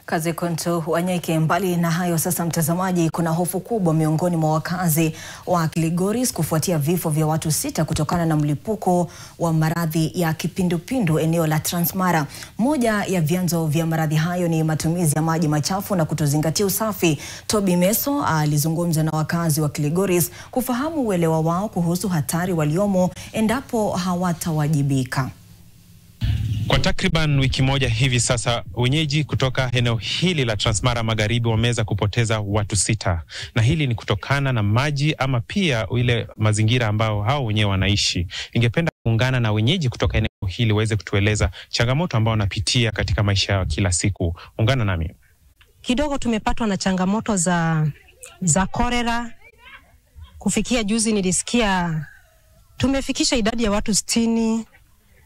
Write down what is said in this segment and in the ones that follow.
Kazi Kuntu Wanyeke. Mbali na hayo sasa, mtazamaji, kuna hofu kubwa miongoni mwa wakazi wa Kilgoris kufuatia vifo vya watu 6 kutokana na mlipuko wa maradhi ya kipindupindu eneo la Transmara. Moja ya vyanzo vya maradhi hayo ni matumizi ya maji machafu na kutozingatia usafi. Toby Meso alizungumza na wakazi wa Kilgoris kufahamu uelewa wao kuhusu hatari waliomo endapo hawatawajibika. Kwa takriban wiki moja hivi sasa, wenyeji kutoka eneo hili la Transmara Magharibi wameweza kupoteza watu 6. Na hili ni kutokana na maji ama pia ile mazingira ambao hao wenyewe wanaishi. Ningependa kuungana na wenyeji kutoka eneo hili waweze kutueleza changamoto ambao wanapitia katika maisha yao kila siku. Ungana nami. Kidogo tumepatwa na changamoto za kolera. Kufikia juzi nilisikia tumefikisha idadi ya watu 60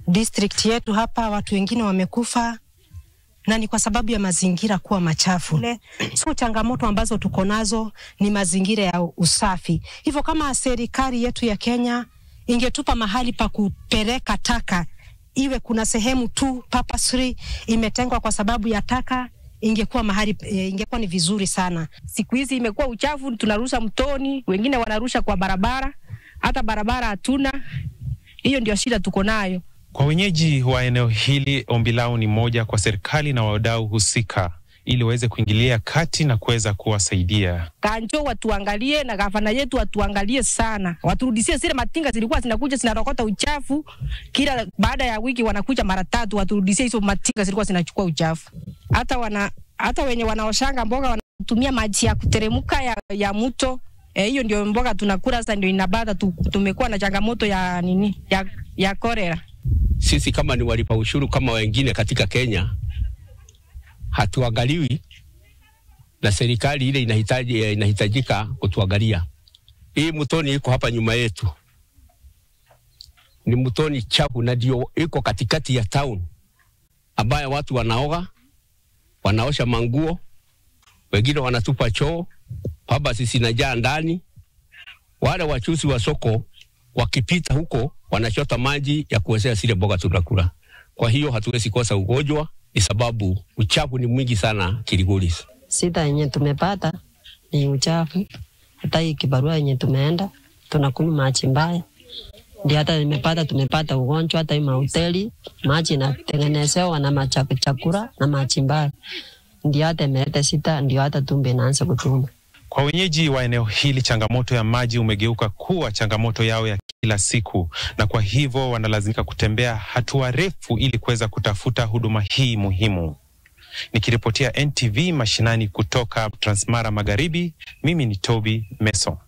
district yetu hapa, watu wengine wamekufa, na ni kwa sababu ya mazingira kuwa machafu. So changamoto ambazo tuko nazo ni mazingira ya usafi. Hivyo kama serikali yetu ya Kenya ingetupa mahali pa kupeleka taka, iwe kuna sehemu tu purposely imetengwa kwa sababu ya taka, ingekuwa mahali ingekuwa ni vizuri sana. Siku hizi imekuwa uchafu, tunarusha mtoni, wengine wanarusha kwa barabara, hata barabara hatuna. Hiyo ndio shida tuko nayo. Kwa wenyeji wa eneo hili, ombi lao ni moja kwa serikali na wadau husika ili waweze kuingilia kati na kuweza kuwasaidia. Kanjo watuangalie na gavana yetu watuangalie sana. Waturudishie zile matinga zilikuwa zinakuja zinarokota uchafu. Kila baada ya wiki wanakuja mara 3, waturudishie hizo matinga zilikuwa zinachukua uchafu. Hata wenye wanaoshanga mboga wanatumia maji ya kuteremuka ya mto. Hiyo ndio mboga tunakula sasa, ndio inabada tumekuwa na changamoto ya ya kolera. Sisi kama ni walipa ushuru kama wengine katika Kenya, hatuangaliwi na serikali ile inahitajika kutuangalia. Hii mtoni iko hapa nyuma yetu, ni mtoni chafu na ndio iko katikati ya town, ambayo watu wanaosha manguo, wengine wanatupa choo, baba sisi najaa ndani. Wale wachuzi wa soko wakipita huko wanachota maji ya kuwezea zile mboga tunakula. Kwa hiyo hatuwezi kosa ugonjwa, ni sababu uchafu ni mwingi sana Kilgoris. Sida yenye tumepata ni uchafu. Hata hii kibarua yenye tumeenda tunakunywa maji mbaya. Ndio hata tumepata ugonjwa. Hata hii mahoteli maji inatengenezewa na machakura na maji mbaya. Ndio hata imeleta sida, ndio hata tumbe inaanza kutuma. Kwa wenyeji wa eneo hili, changamoto ya maji umegeuka kuwa changamoto yao ya kila siku, na kwa hivyo wanalazimika kutembea hatua refu ili kuweza kutafuta huduma hii muhimu. Nikiripotia NTV mashinani kutoka Transmara Magharibi, mimi ni Toby Meso.